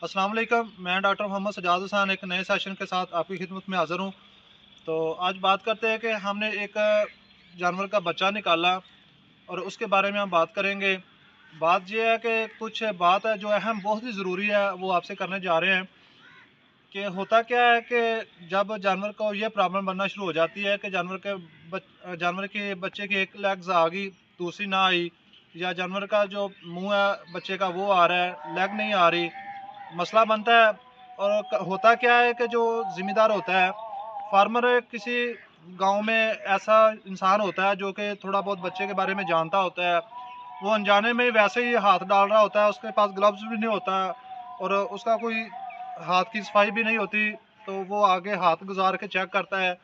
अस्सलाम वालेकुम। मैं डॉक्टर मोहम्मद सजाद हसन एक नए सेशन के साथ आपकी खिदमत में हाज़िर हूँ। तो आज बात करते हैं कि हमने एक जानवर का बच्चा निकाला और उसके बारे में हम बात करेंगे। बात ये है कि कुछ बात है जो अहम बहुत ही ज़रूरी है, वो आपसे करने जा रहे हैं कि होता क्या है कि जब जानवर को ये प्रॉब्लम बनना शुरू हो जाती है कि जानवर के बच्चे की एक लेग्स आ गई, दूसरी ना आई, या जानवर का जो मुँह है बच्चे का वो आ रहा है, लेग नहीं आ रही, मसला बनता है। और होता क्या है कि जो ज़िम्मेदार होता है, फार्मर किसी गांव में ऐसा इंसान होता है जो कि थोड़ा बहुत बच्चे के बारे में जानता होता है। वो अनजाने में वैसे ही हाथ डाल रहा होता है, उसके पास ग्लव्स भी नहीं होता और उसका कोई हाथ की सफाई भी नहीं होती, तो वो आगे हाथ गुजार के चेक करता है।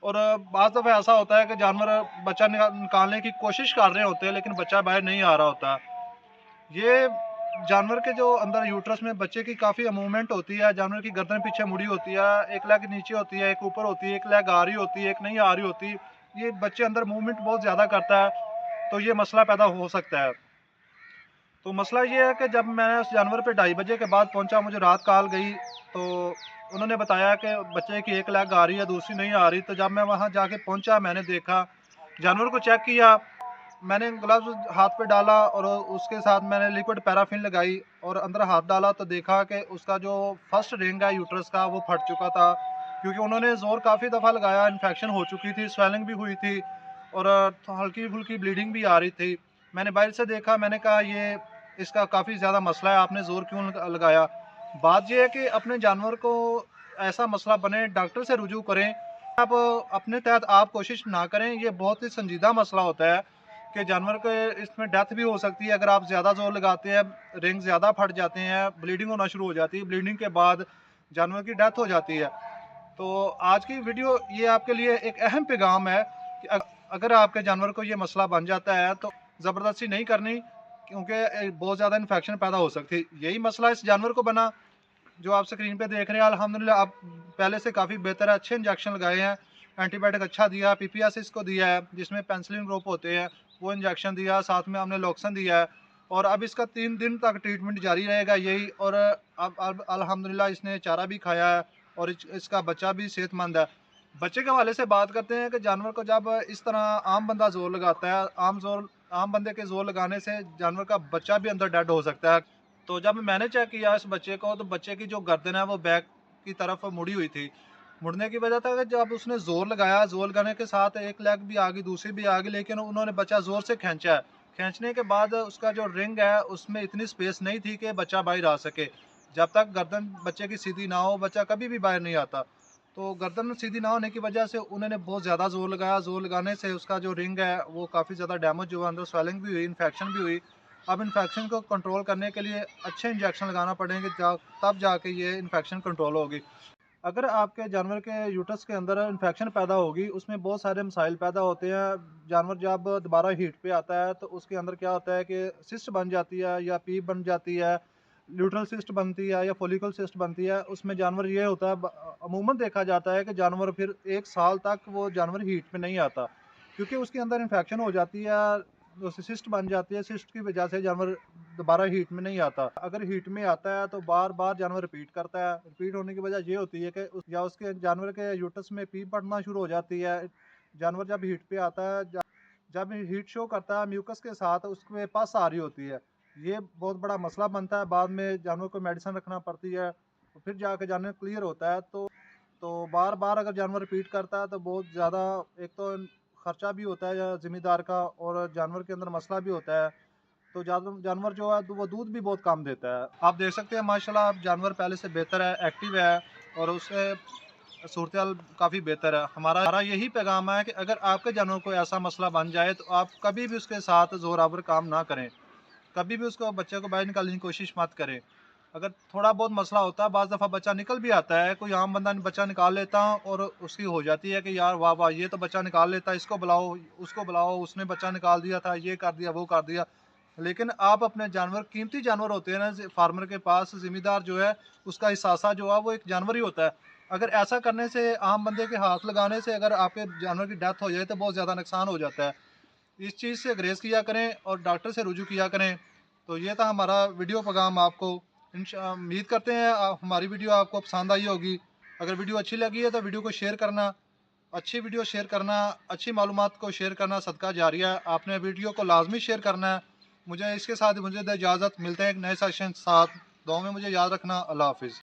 और बाज़ दफ़ा ऐसा होता है कि जानवर बच्चा निकालने की कोशिश कर रहे होते हैं लेकिन बच्चा बाहर नहीं आ रहा होता। ये जानवर के जो अंदर यूट्रस में बच्चे की काफ़ी मूवमेंट होती है, जानवर की गर्दन पीछे मुड़ी होती है, एक लेग नीचे होती है, एक ऊपर होती है, एक लेग आ रही होती है, एक नहीं आ रही होती। ये बच्चे अंदर मूवमेंट बहुत ज़्यादा करता है, तो ये मसला पैदा हो सकता है। तो मसला ये है कि जब मैं उस जानवर पे 2:30 बजे के बाद पहुंचा, मुझे रात कॉल गई, तो उन्होंने बताया कि बच्चे की एक लेग आ रही है, दूसरी नहीं आ रही। तो जब मैं वहां जाके पहुंचा, मैंने देखा, जानवर को चेक किया, मैंने ग्लव्स हाथ पे डाला और उसके साथ मैंने लिक्विड पैराफिन लगाई और अंदर हाथ डाला तो देखा कि उसका जो फर्स्ट रिंग है यूट्रस का वो फट चुका था, क्योंकि उन्होंने ज़ोर काफ़ी दफ़ा लगाया, इन्फेक्शन हो चुकी थी, स्वेलिंग भी हुई थी और हल्की फुल्की ब्लीडिंग भी आ रही थी। मैंने बाहर से देखा, मैंने कहा ये इसका काफ़ी ज़्यादा मसला है, आपने ज़ोर क्यों लगाया। बात यह है कि अपने जानवर को ऐसा मसला बने, डॉक्टर से रुजू करें। आप अपने तहत आप कोशिश ना करें, ये बहुत ही संजीदा मसला होता है कि जानवर के इसमें डेथ भी हो सकती है अगर आप ज़्यादा ज़ोर लगाते हैं, रिंग ज़्यादा फट जाते हैं, ब्लीडिंग होना शुरू हो जाती है, ब्लीडिंग के बाद जानवर की डेथ हो जाती है। तो आज की वीडियो ये आपके लिए एक अहम पैगाम है कि अगर आपके जानवर को ये मसला बन जाता है तो ज़बरदस्ती नहीं करनी, क्योंकि बहुत ज़्यादा इन्फेक्शन पैदा हो सकती है। यही मसला इस जानवर को बना जो आप स्क्रीन पे देख रहे हैं। अल्हम्दुलिल्लाह अब पहले से काफ़ी बेहतर है, अच्छे इंजेक्शन लगाए हैं, एंटीबायोटिक अच्छा दिया, पीपीएस इसको दिया है जिसमें पेनिसिलिन ग्रुप होते हैं, वो इंजेक्शन दिया, साथ में हमने लोक्सन दिया है और अब इसका 3 दिन तक ट्रीटमेंट जारी रहेगा यही। और अब अल्हम्दुलिल्लाह इसने चारा भी खाया है और इसका बच्चा भी सेहतमंद है। बच्चे के हवाले से बात करते हैं कि जानवर को जब इस तरह आम बंदा ज़ोर लगाता है, आम बंदे के ज़ोर लगाने से जानवर का बच्चा भी अंदर डेड हो सकता है। तो जब मैंने चेक किया इस बच्चे को, तो बच्चे की जो गर्दन है वो बैक की तरफ मुड़ी हुई थी। मुड़ने की वजह था कि जब उसने ज़ोर लगाया, ज़ोर लगाने के साथ एक लेग भी आ गई, दूसरी भी आ गई, लेकिन उन्होंने बच्चा ज़ोर से खींचा है। खींचने के बाद उसका जो रिंग है उसमें इतनी स्पेस नहीं थी कि बच्चा बाहर आ सके। जब तक गर्दन बच्चे की सीधी ना हो, बच्चा कभी भी बाहर नहीं आता। तो गर्दन सीधी ना होने की वजह से उन्होंने बहुत ज़्यादा ज़ोर लगाया, ज़ोर लगाने से उसका जो रिंग है वो काफ़ी ज़्यादा डैमेज हुआ, अंदर स्वेलिंग भी हुई, इन्फेक्शन भी हुई। अब इन्फेक्शन को कंट्रोल करने के लिए अच्छे इंजेक्शन लगाना पड़ेंगे, तब जाके ये इन्फेक्शन कंट्रोल होगी। अगर आपके जानवर के यूट्रस के अंदर इन्फेक्शन पैदा होगी, उसमें बहुत सारे मसाइल पैदा होते हैं। जानवर जब दोबारा हीट पे आता है तो उसके अंदर क्या होता है कि सिस्ट बन जाती है या पीप बन जाती है, ल्यूट्रल सिस्ट बनती है या फोलिकल सिस्ट बनती है। उसमें जानवर ये होता है, अमूमन देखा जाता है कि जानवर फिर 1 साल तक वो जानवर हीट में नहीं आता, क्योंकि उसके अंदर इन्फेक्शन हो जाती है, उससे सिस्ट बन जाती है। सिस्ट की वजह से जानवर दोबारा हीट में नहीं आता। अगर हीट में आता है तो बार बार जानवर रिपीट करता है। रिपीट होने की वजह ये होती है कि उसके जानवर के यूट्रस में पीप पड़ना शुरू हो जाती है। जानवर जब हीट पे आता है, जब हीट शो करता है म्यूकस के साथ, उसमें पस आ रही होती है। ये बहुत बड़ा मसला बनता है, बाद में जानवर को मेडिसिन रखना पड़ती है, तो फिर जाके जानवर क्लियर होता है। तो बार बार अगर जानवर रिपीट करता है तो बहुत ज़्यादा, एक तो खर्चा भी होता है या ज़िम्मेदार का, और जानवर के अंदर मसला भी होता है। तो जानवर जो है वो दूध भी बहुत कम देता है। आप देख सकते हैं माशाल्लाह, अब जानवर पहले से बेहतर है, एक्टिव है और उससे सूरत हाल काफ़ी बेहतर है। हमारा यही पैगाम है कि अगर आपके जानवर को ऐसा मसला बन जाए तो आप कभी भी उसके साथ ज़ोरावर काम ना करें, कभी भी उसको बच्चे को बाहर निकालने की कोशिश मत करें। अगर थोड़ा बहुत मसला होता है, बाज़ दफ़ा बच्चा निकल भी आता है, कोई आम बंदा बच्चा निकाल लेता और उसकी हो जाती है कि यार वाह वाह, ये तो बच्चा निकाल लेता है, इसको बुलाओ, उसको बुलाओ, उसने बच्चा निकाल दिया था, ये कर दिया, वो कर दिया। लेकिन आप अपने जानवर, कीमती जानवर होते हैं ना, फार्मर के पास ज़िम्मेदार जो है, उसका हिसासा जो है वो एक जानवर ही होता है। अगर ऐसा करने से, आम बंदे के हाथ लगाने से अगर आपके जानवर की डेथ हो जाए तो बहुत ज़्यादा नुकसान हो जाता है। इस चीज़ से ग्रेज़ किया करें और डॉक्टर से रुजू किया करें। तो ये था हमारा वीडियो पैगाम आपको। उम्मीद करते हैं हमारी वीडियो आपको पसंद आई होगी। अगर वीडियो अच्छी लगी है तो वीडियो को शेयर करना, अच्छी वीडियो शेयर करना, अच्छी मालूमात को शेयर करना सदका जारिया। आपने वीडियो को लाजमी शेयर करना है। मुझे इसके साथ मुझे इजाज़त, मिलते हैं एक नए सेशन के साथ। दुआ में मुझे याद रखना। अल्लाह हाफिज़।